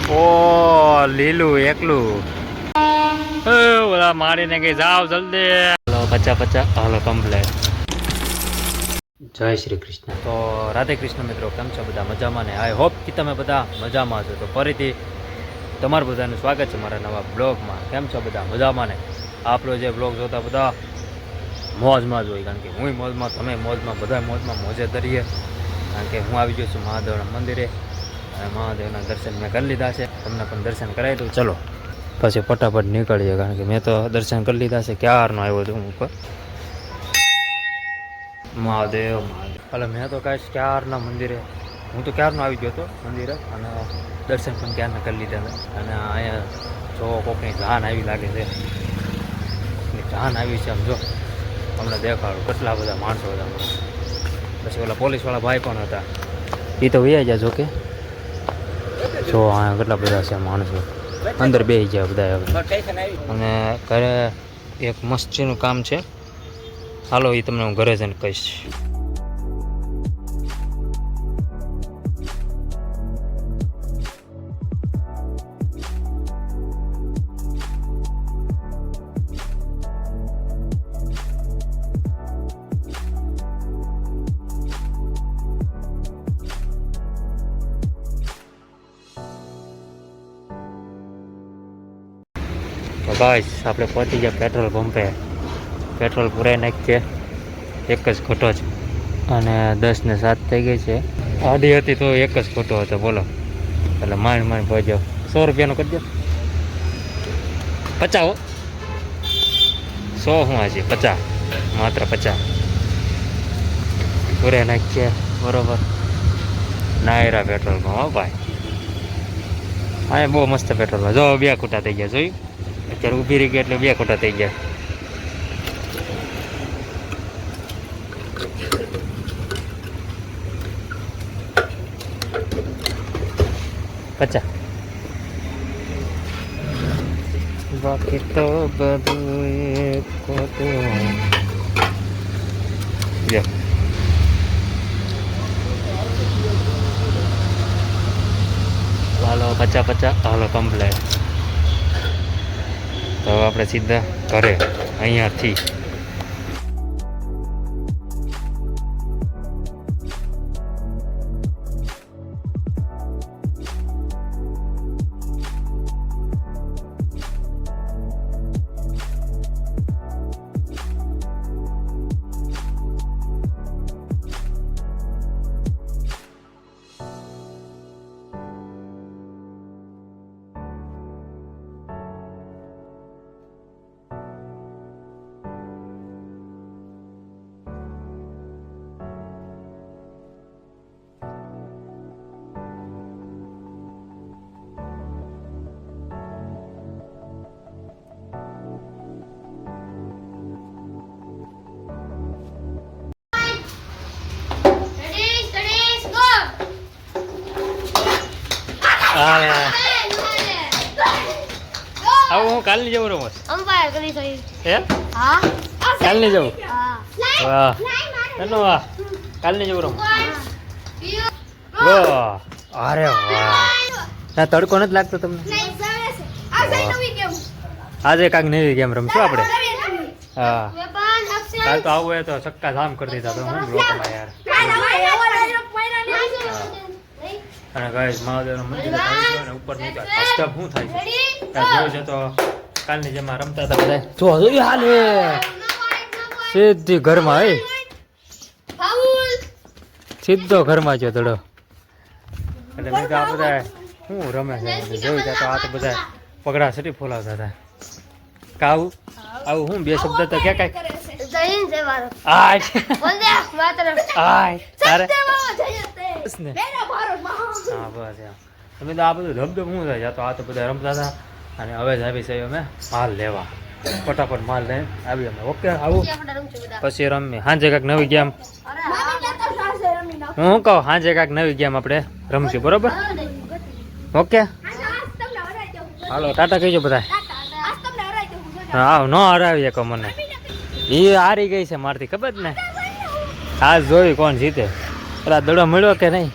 ઓ લીલું એકલું ઓલા મારીને કઈ જાવ જલ્દી. હાલો 50 હાલો કમ્પ્લેટ. જય શ્રી કૃષ્ણ. તો રાધે કૃષ્ણ મિત્રો, કેમ છો બધા? મજામાં ને? આઈ હોપ કે તમે બધા મજામાં છો. તો ફરીથી તમારું બધાનું સ્વાગત છે મારા નવા બ્લોગમાં. કેમ છો બધા? મજામાં ને? આપણો જે બ્લોગ જોતા બધા મોજમાં જ હોય, કારણ કે હું મોજમાં, તમે મોજમાં, બધા મોજમાં મોજે ધરીએ. કારણ કે હું આવી ગયો છું મહાદેવના મંદિરે અને મહાદેવના દર્શન મેં કરી લીધા છે. તમને પણ દર્શન કરાવી દઉં. ચલો પછી ફટાફટ નીકળીએ, કારણ કે મેં તો દર્શન કરી લીધા છે. ક્યારનો આવ્યો છું હું ઉપર. મહાદેવ મહાદેવ. એટલે મેં તો કાંઈ ક્યારના મંદિરે, હું તો ક્યારનો આવી ગયો હતો મંદિરે અને દર્શન પણ ક્યારના કરી લીધા હતા. અને અહીંયા જો કોકની જાન આવી લાગે છે, જાન આવી છે. આમ જો અમને દેખાડું કેટલા બધા માણસો હતા. પછી ઓલા પોલીસવાળા ભાઈ પણ હતા, એ તો વૈયા ગયા. જોકે જો અહીંયા કેટલા બધા છે માણસો, અંદર બેસી ગયા બધા હવે. અને ઘરે એક મસ્તીનું કામ છે, હાલો એ તમને હું ઘરે જઈને કહીશ. તો ગાઈસ આપણે પહોંચી ગયા પેટ્રોલ પંપે. પેટ્રોલ પૂરાઈ નાખીએ, એક જ ખોટો છે. અને 10 ને 7 થઈ ગઈ છે. આડી હતી તો એક જ ખોટો હતો, બોલો. એટલે માંડ પહોંચ્યો. 100 રૂપિયાનો કરી દો. 50 100 શું હજી 50, માત્ર 50 પૂરે નાખીએ. બરોબર. Naira petrol pump. હો ભાઈ, અહીંયા બહુ મસ્ત પેટ્રોલ પંપ. જો 2 ખોટા થઈ ગયા, જોયું? અત્યારે ઊભી રહી ગયા એટલે 2 ખોટા થઈ ગયા. પચા બાકી તો બધું એક ખોટું. હાલો 50 હાલો કમ્પ્લેટ. તો આપણે સીધા ઘરે અહીંયાથી. આવું હું કાલની જવું રમત કાલની જવું. વાહ એનો વાહ, કાલની જવું રમત. અરે વાહ, ના તડકો નથી લાગતો તમને? આજે કાંઈક નવી ગેમ રમશું આપણે. હા કાલ તો આવું હોય તો ચક્કા જામ કરી દીધા તો હું બ્લોકમાં યાર. અને ગાઈસ મહાદેવના મંદિરે અને ઉપર નીચે સ્ટફ શું થાય છે ત્યાં જોયું છે. તો કાલની જેમ રમતા હતા બધા. જો હાલે સીધી ઘરમાં. સીધો ઘરમાં જો ધડો. એટલે મેં તો આ બધા શું રમે છે જોયું છે. તો આ તો બધા પગડા સટી ફોલાવતા હતા. કાવું આવું હું બે શબ્દ તો કે કાંઈ હા બસ એમ. તમે તો આ બધું ધબધબ શું થાય તો આ તો બધા રમતા હતા. અને હવે જ આવી છે અમે માલ લેવા. ફટાફટ માલ લઈને આવી અમે. ઓકે આવું પછી રમી સાંજે કાંઈક નવી ગેમ. હું કહું સાંજે કાંઈક નવી ગેમ આપણે રમશું, બરોબર? ઓકે હાલો ટાટા કહીજો બધા. હા ન હરાવીએ કહો મને. એ હારી ગઈ છે મારથી, ખબર ને? આ જોઈ કોણ જીતે. પેલા દડો મળ્યો કે નહીં?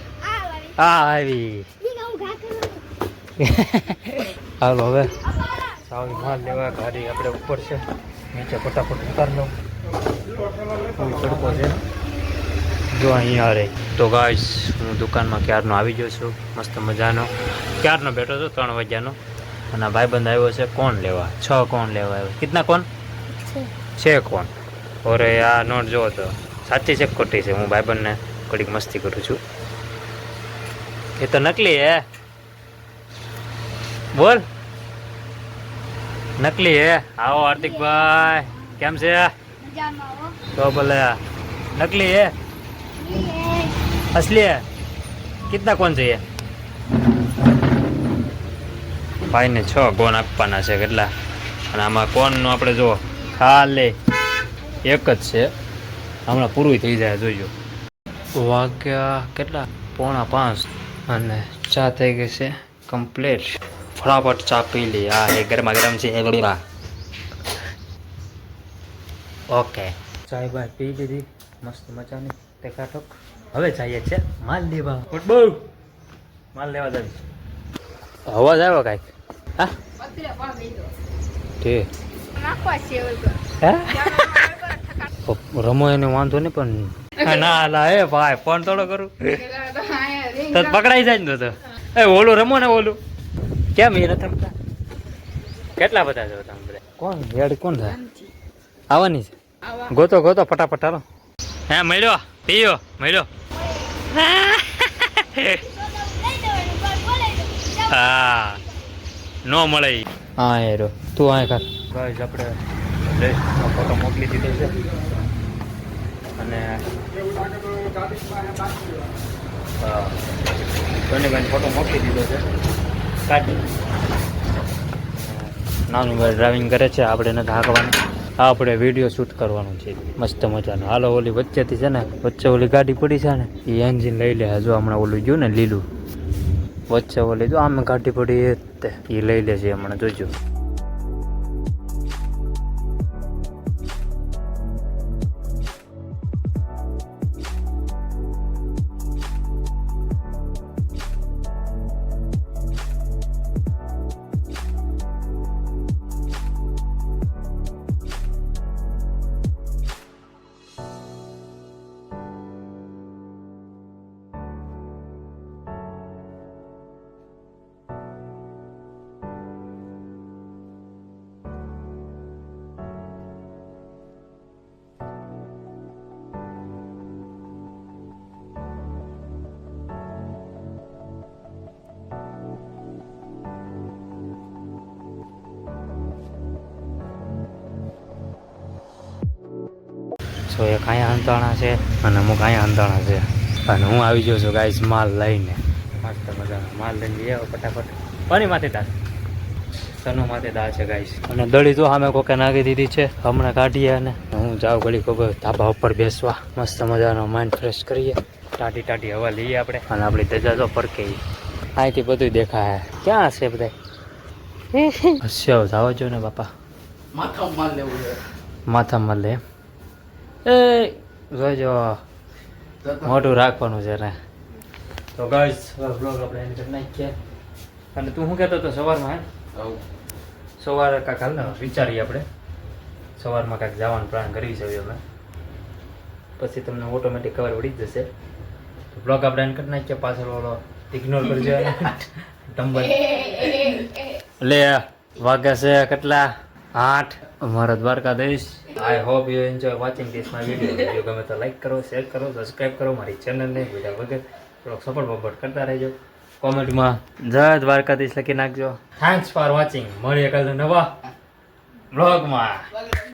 હા આવી હાલો હવે સાવની માલ લેવા ગાડી આપણે ઉપર છે, નીચે ફટાફટ ઉતારી લો. ફૂલ તડકો છે જો અહીંયા રે. તો ગાઈસ હું દુકાનમાં ક્યારનો આવી ગયો છું, મસ્ત મજાનો. ક્યારનો બેઠો છું 3 વાગ્યાનો. અને ભાઈબંધ આવ્યો છે કોણ લેવા, 6 કોણ લેવા આવ્યો. કેટલા કોણ છે? કોણ. ઓરે આ નોટ જો તો સાચી છે ખોટી છે? હું ભાઈબંધને થોડીક મસ્તી કરું છું. એ તો નકલી હે. બોલ નકલી હે. આવો હાર્દિકભાઈ, કેમ છે? તો બોલે નકલી હે असली है? कितना कौन चाहिए? ભાઈ ને 6 કોન આપવાના છે. કેટલા? અને આમાં કોનનું આપણે જો ખાલી એક જ છે, હમણાં પૂરું થઈ જાય. જોઈજો વાગ્યા કેટલા? 4:45 અને ચા થઈ ગઈ છે કમ્પ્લીટ. ફટાફટ ચા પી લી. આ એ ગરમા ગરમ છે. ઓકે ચાય બાય પી લીધી મસ્ત મજાની ટેકાટોક. હવે જઈએ છે માલ લેવા. બહુ માલ લેવા જઈશ. અવાજ આવ્યો કાંઈક? હા ઠીક. રમો એને વાંધો નહીં પણ ના લા એ ભાઈ ફોન થોડો કરું તો પકડાઈ જાય ને. તો એ ઓલું રમો ને ઓલું કેમ એ નથી રમતા? કેટલા બધા છો તમે બધા? કોણ યાર કોણ થાય? આવવાની છે? ગોતો ગોતો ફટાફટ હાલો. હે મળ્યો પીયો મળ્યો. હા નો મળે. હા યાર તું આ કર. ગાઈસ આપણે ડ્રેસનો ફોટો મોકલી દીધો છે અને સોનીભાઈને ફોટો મોકલી દીધો છે. કાઢી નાનું ભાઈ ડ્રાઇવિંગ કરે છે, આપણે નથી હાંકવાનું. આપણે વિડીયો શૂટ કરવાનું છે મસ્ત મજાનું. હાલો ઓલી વચ્ચેથી છે ને, વચ્ચે ઓલી ગાડી પડી છે ને એ એન્જિન લઈ લે. જો હમણાં ઓલું ગયું ને લીલું વચ્ચે ઓલી જો આમે ગાડી પડી એ લઈ લે છે હમણાં. જોજો સો એક અહીંયા હંતાણા છે અને અમુક અહીંયા હંતાણા છે. અને હું આવી ગયો છું ગાઈસ માલ લઈને. મસ્ત મજાનો માલ લઈને લઈ આવો ફટાફટ. કોની માથે દાળ? સનો માથે દાળ છે ગાઈસ. અને દળી તો સામે કોકે નાખી દીધી છે, હમણાં કાઢીએ. અને હું જાઉં ઘડી ખબર ધાબા ઉપર બેસવા, મસ્ત મજાનો માઇન્ડ ફ્રેશ કરીએ, ટાટી ટાટી હવા લઈએ આપણે. અને આપણી ધજા તો પરકે અહીંથી બધું દેખાય. ક્યાં હશે બધા? હસ્યો જાવ જો ને બાપા. માથામાં માલ લેવું છે. માથામાં લે એ જોજો મોટું રાખવાનું છે ને. તો ગાઈસ બ્લોગ આપણે એન્ડ કરી નાખીએ. અને તું શું કહેતો હતો સવારમાં? હે સવારે કાંઈક હાલ ને વિચારીએ આપણે. સવારમાં કાંઈક જવાનું પ્લાન કરી છે અમે, પછી તમને ઓટોમેટિક ખબર પડી જ જશે. બ્લોગ આપણે એન્ડ કરી નાખીએ. પાછળ ઓલો ઇગ્નોર કરજો. ટંબલ લે વાગ્યા છે કેટલા? 8. અમારા Dwarkadhish. I hope you enjoy watching this my video. Video ગમે તો લાઈક કરો, શેર કરો, સબસ્ક્રાઈબ કરો મારી ચેનલને. બીજા વગર થોડોક સપોર્ટ કરતા રહેજો. કોમેન્ટમાં જય દ્વારકાધીશ લખી નાખજો. Thanks for watching. મળીએ કાલે નવા બ્લોગમાં.